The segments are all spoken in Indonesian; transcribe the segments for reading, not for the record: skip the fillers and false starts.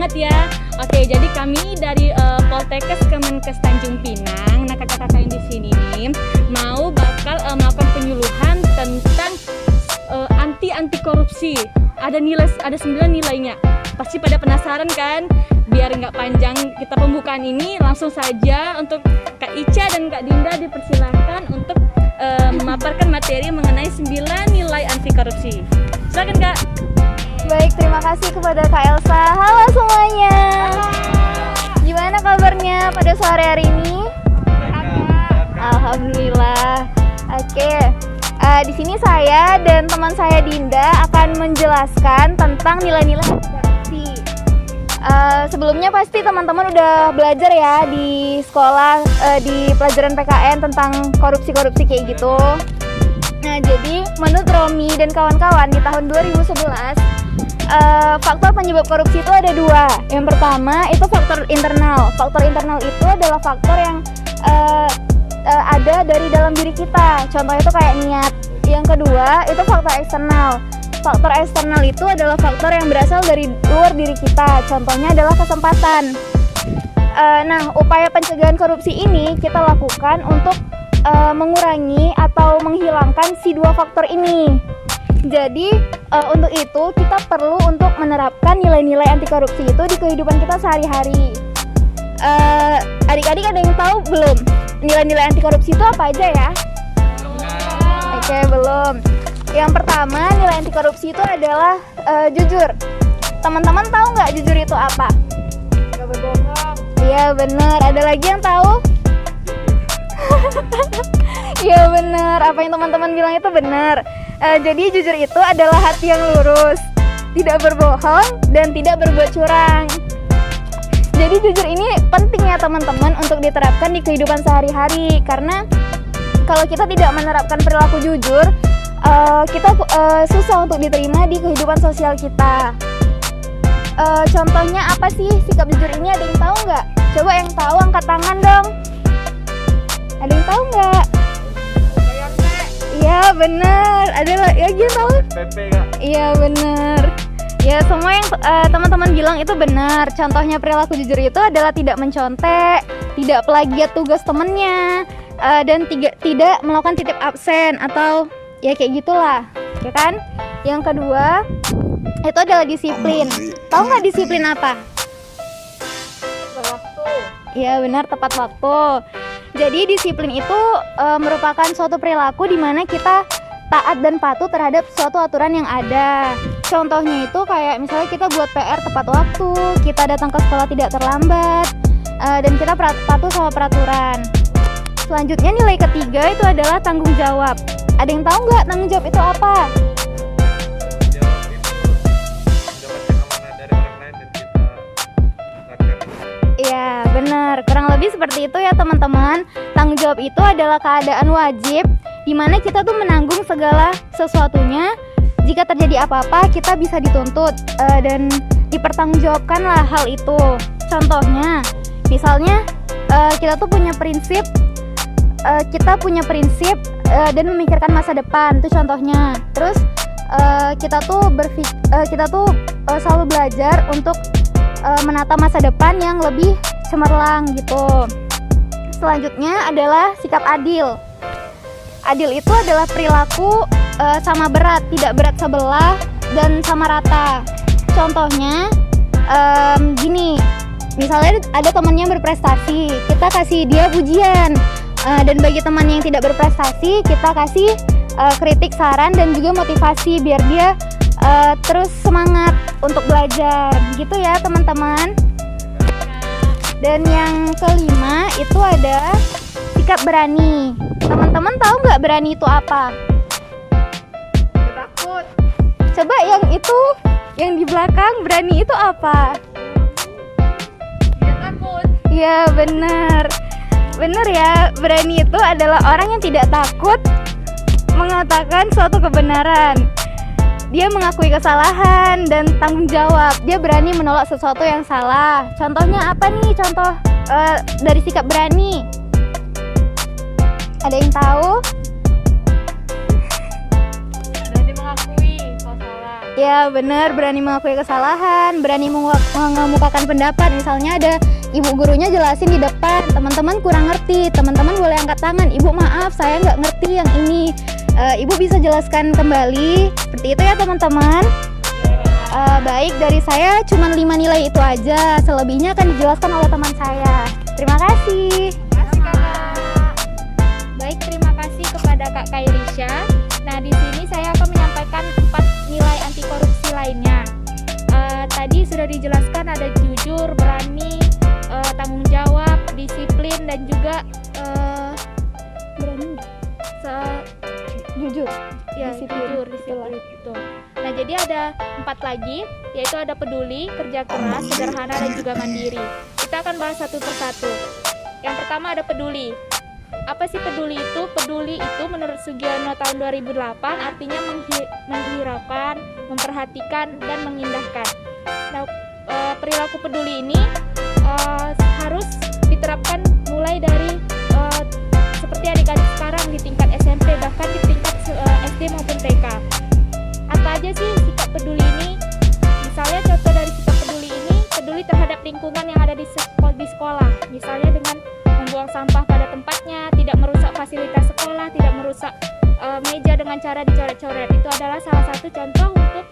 banget ya. Oke, jadi kami dari Poltekkes Kemenkes Tanjung Pinang, nah kakak-kakak yang di sini nih mau bakal melakukan penyuluhan tentang anti korupsi. Ada 9 nilainya. Pasti pada penasaran kan? Biar nggak panjang kita pembukaan ini, langsung saja untuk Kak Ica dan Kak Dinda dipersilahkan untuk memaparkan materi mengenai 9 nilai anti korupsi. Silakan Kak. Baik, terima kasih kepada Kak Elsa. Halo semuanya. Gimana kabarnya pada sore hari ini? Alhamdulillah. Oke. Di sini saya dan teman saya Dinda akan menjelaskan tentang nilai-nilai anti korupsi. Sebelumnya pasti teman-teman udah belajar ya di sekolah, di pelajaran PKN tentang korupsi-korupsi kayak gitu. Nah, jadi menurut Romi dan kawan-kawan di tahun 2011, faktor penyebab korupsi itu ada 2. Yang pertama itu faktor internal. Faktor internal itu adalah faktor yang ada dari dalam diri kita. Contohnya itu kayak niat. Yang kedua itu faktor eksternal. Faktor eksternal itu adalah faktor yang berasal dari luar diri kita. Contohnya adalah kesempatan. Nah, upaya pencegahan korupsi ini kita lakukan untuk mengurangi atau menghilangkan si 2 faktor ini. Jadi untuk itu kita perlu untuk menerapkan nilai-nilai anti korupsi itu di kehidupan kita sehari-hari. Adik-adik ada yang tahu belum nilai-nilai anti korupsi itu apa aja ya? Oke, belum. Yang pertama, nilai anti korupsi itu adalah jujur. Teman-teman tahu nggak jujur itu apa? Nggak berbohong. Iya benar. Ada lagi yang tahu? Iya benar. Apa yang teman-teman bilang itu benar. Jadi jujur itu adalah hati yang lurus, tidak berbohong dan tidak berbuat curang. Jadi jujur ini penting ya teman-teman untuk diterapkan di kehidupan sehari-hari, karena kalau kita tidak menerapkan perilaku jujur, kita susah untuk diterima di kehidupan sosial kita. Contohnya apa sih sikap jujur ini? Ada yang tahu nggak? Coba yang tahu angkat tangan dong. Ada yang tahu nggak? Iya benar. Ada lagi yang tahu? PP Kak. Iya benar. Ya semua yang teman-teman bilang itu benar. Contohnya perilaku jujur itu adalah tidak mencontek, tidak plagiat tugas temennya, dan tidak melakukan titip absen atau ya kayak gitulah, ya kan? Yang kedua itu adalah disiplin. Tahu nggak disiplin apa? Tepat waktu. Iya benar, tepat waktu. Jadi disiplin itu merupakan suatu perilaku di mana kita taat dan patuh terhadap suatu aturan yang ada. Contohnya itu kayak misalnya kita buat PR tepat waktu, kita datang ke sekolah tidak terlambat, dan kita patuh sama peraturan. Selanjutnya nilai ketiga itu adalah tanggung jawab. Ada yang tahu nggak tanggung jawab itu apa? Iya benar, kurang lebih seperti itu ya teman-teman. Tanggung jawab itu adalah keadaan wajib di mana kita tuh menanggung segala sesuatunya. Jika terjadi apa-apa kita bisa dituntut dan dipertanggungjawabkanlah hal itu. Contohnya, misalnya kita tuh punya prinsip, dan memikirkan masa depan, itu contohnya. Terus kita tuh selalu belajar untuk menata masa depan yang lebih cemerlang gitu. Selanjutnya adalah sikap adil. Adil itu adalah perilaku sama berat, tidak berat sebelah dan sama rata. Contohnya gini, misalnya ada temannya berprestasi, kita kasih dia pujian. Dan bagi teman yang tidak berprestasi, kita kasih kritik, saran, dan juga motivasi biar dia terus semangat untuk belajar. Gitu ya teman-teman. Dan yang kelima itu ada sikap berani. Teman-teman tahu nggak berani itu apa? Takut. Coba yang itu, yang di belakang, berani itu apa? Tidak takut. Iya benar. Benar ya, berani itu adalah orang yang tidak takut mengatakan suatu kebenaran. Dia mengakui kesalahan dan tanggung jawab. Dia berani menolak sesuatu yang salah. Contohnya apa nih? Contoh dari sikap berani. Ada yang tahu? Berani mengakui kalau salah. Ya benar, berani mengakui kesalahan, berani mengemukakan pendapat. Misalnya ada ibu gurunya jelasin di depan, teman-teman kurang ngerti, teman-teman boleh angkat tangan, ibu maaf saya nggak ngerti yang ini. Ibu bisa jelaskan kembali, seperti itu ya teman-teman. Baik, dari saya cuma 5 nilai itu aja, selebihnya akan dijelaskan oleh teman saya. Terima kasih. Baik, terima kasih kepada Kak Kairisha. Nah, di sini saya akan menyampaikan 4 nilai anti korupsi lainnya. Tadi sudah dijelaskan ada jujur, berani, tanggung jawab, disiplin, dan juga Berani jujur. ya jujur, disiplin itu. Nah, jadi ada 4 lagi, yaitu ada peduli, kerja keras, sederhana, dan juga mandiri. Kita akan bahas satu persatu. Yang pertama ada peduli. Apa sih peduli itu? Peduli itu menurut Sugiono tahun 2008 artinya menghiraukan, memperhatikan, dan mengindahkan. Nah, perilaku peduli ini harus diterapkan mulai dari seperti adik-adik sekarang di tingkat SMP, bahkan di tingkat SD maupun TK. Apa aja sih sikap peduli ini? Misalnya contoh dari sikap peduli ini, peduli terhadap lingkungan yang ada di sekolah. Misalnya dengan membuang sampah pada tempatnya, tidak merusak fasilitas sekolah, tidak merusak meja dengan cara dicoret-coret. Itu adalah salah satu contoh untuk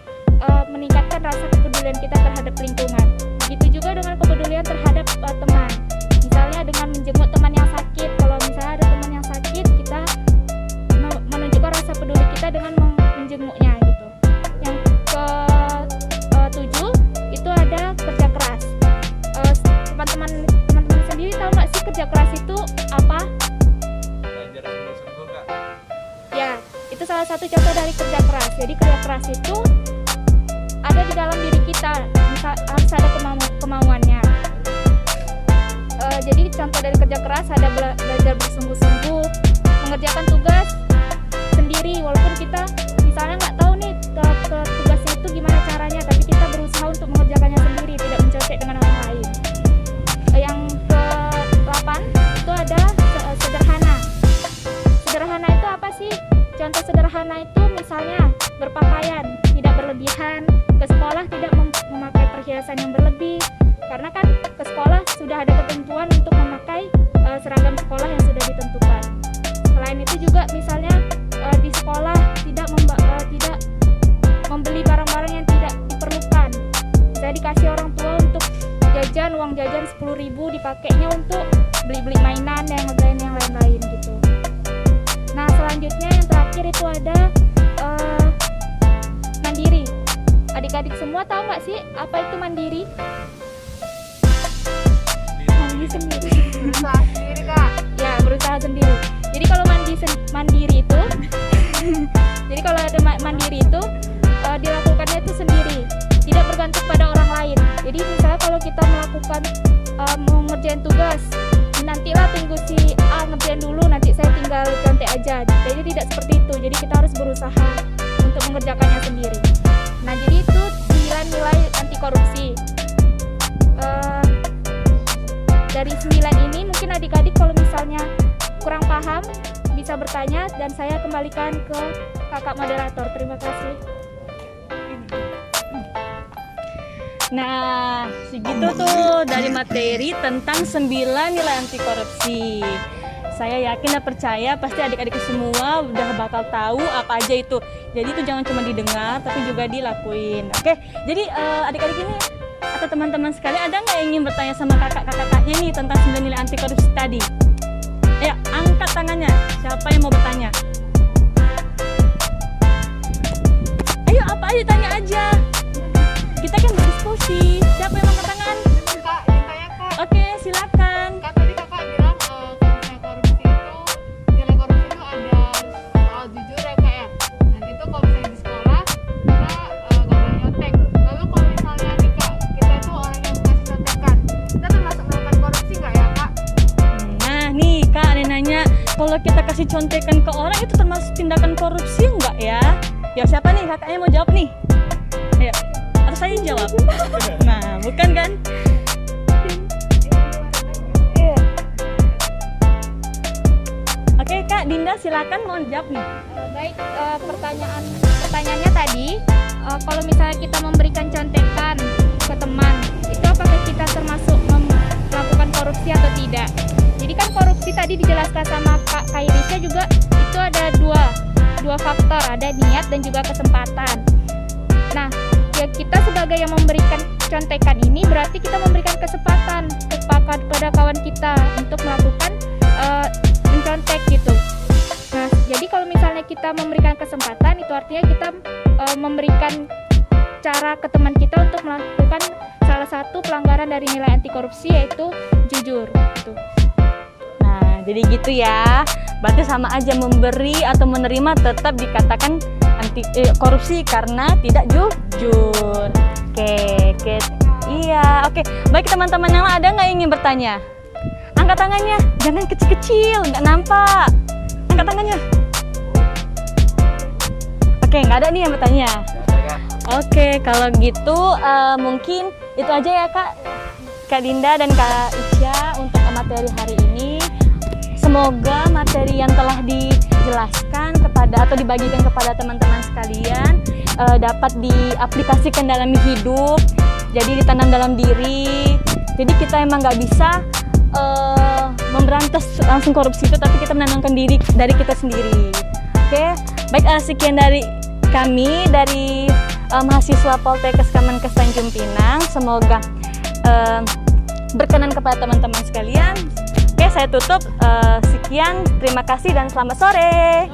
meningkatkan rasa kepedulian kita terhadap lingkungan. Begitu juga dengan kepedulian terhadap teman. Misalnya dengan menjenguk teman yang sakit. Kalau misalnya ada teman yang sakit, kita menunjukkan rasa peduli kita dengan menjenguknya gitu. Yang ke-7 itu ada kerja keras. Teman-teman sendiri tahu nggak sih kerja keras itu apa? Belajar sungguh-sungguh, Kak. Ya, itu salah satu contoh dari kerja keras. Jadi kerja keras itu ada di dalam diri kita, harus ada kemauannya. Jadi contoh dari kerja keras ada belajar bersungguh-sungguh, mengerjakan tugas sendiri, walaupun kita misalnya nggak tahu nih ke tugasnya itu gimana caranya, tapi kita berusaha untuk mengerjakannya sendiri, tidak mencontek dengan orang lain. Yang ke-8 itu ada sederhana. Sederhana itu apa sih? Contoh sederhana itu misalnya berpakaian, tidak berlebihan, ke sekolah tidak memakai perhiasan yang berlebih, karena kan ke sekolah sudah ada ketentuan untuk memakai seragam sekolah yang sudah ditentukan. Selain itu juga misalnya di sekolah tidak membeli barang-barang yang tidak diperlukan. Saya dikasih orang tua untuk jajan, uang jajan 10.000 dipakainya untuk beli-beli mainan yang lain-lain gitu. Nah, selanjutnya yang terakhir itu ada mandiri. Adik-adik semua tahu nggak sih apa itu mandiri? Mandiri sendiri. Berusaha sendiri, Kak. Ya, berusaha sendiri. Jadi kalau mandiri itu jadi kalau ada mandiri itu dilakukannya itu sendiri, tidak bergantung pada orang lain. Jadi misalnya kalau kita melakukan mau ngerjain tugas, nantilah tunggu si A ngerjain dulu, nanti saya tinggal contek aja. Jadi tidak seperti itu. Jadi kita harus berusaha untuk mengerjakannya sendiri. Nah, jadi itu 9 nilai anti korupsi. Dari 9 ini mungkin adik-adik kalau misalnya kurang paham bisa bertanya dan saya kembalikan ke kakak moderator. Terima kasih. Nah, segitu tuh dari materi tentang 9 nilai anti korupsi. Saya yakin dan percaya pasti adik-adik semua udah bakal tahu apa aja itu. Jadi itu jangan cuma didengar tapi juga dilakuin. Oke, jadi adik-adik ini atau teman-teman sekalian ada nggak yang ingin bertanya sama kakak-kakaknya nih tentang 9 nilai anti korupsi tadi? Ayo, angkat tangannya. Siapa yang mau bertanya? Ayo, apa aja tanya aja. Kita kan berdiskusi. Siapa yang mau angkat tangan? Kak, ditanya Kak. Oke, silakan. Kak tadi Kakak bilang kalau misalnya korupsi itu nilai korupsi itu ada soal jujur ya Kak ya. Nanti tuh kalau misalnya di sekolah kita nggak boleh nyontek. Lalu kalau misalnya nih Kak kita tuh orang yang kasih contekan, kita termasuk melakukan korupsi nggak ya Kak? Nah, nih Kak, ada nanya, kalau kita kasih contekan ke orang itu termasuk tindakan korupsi enggak ya? Ya siapa nih kakaknya mau jawab nih? Ayo, atau saya yang jawab? Nah, bukan kan? Oke Kak Dinda, silakan mau jawab nih. Baik, pertanyaannya tadi kalau misalnya kita memberikan contekan ke teman, itu apakah kita termasuk melakukan korupsi atau tidak? Jadi kan korupsi tadi dijelaskan sama Kak Kairisha juga itu ada dua faktor, ada niat dan juga kesempatan. Nah, ya kita sebagai yang memberikan contekan ini berarti kita memberikan kesempatan kepada kawan kita untuk melakukan mencontek gitu. Nah, jadi kalau misalnya kita memberikan kesempatan itu artinya kita memberikan cara ke teman kita untuk melakukan salah satu pelanggaran dari nilai anti korupsi yaitu jujur gitu. Nah, jadi gitu ya. Berarti sama aja memberi atau menerima tetap dikatakan anti korupsi karena tidak jujur. Oke. Iya, oke. Baik teman-teman yang lain, ada nggak ingin bertanya? Angkat tangannya, jangan kecil-kecil, nggak nampak. Angkat tangannya. Oke, nggak ada nih yang bertanya. Oke, kalau gitu mungkin itu aja ya Kak Dinda dan Kak Isya untuk materi hari ini. Semoga materi yang telah dijelaskan kepada atau dibagikan kepada teman-teman sekalian dapat diaplikasikan dalam hidup, jadi ditanam dalam diri. Jadi kita emang nggak bisa memberantas langsung korupsi itu, tapi kita menanamkan diri dari kita sendiri. Oke, baik, sekian dari kami dari mahasiswa Poltekkes Kemenkes Tanjung Pinang. Semoga berkenan kepada teman-teman sekalian. Oke, saya tutup. Sekian, terima kasih dan selamat sore.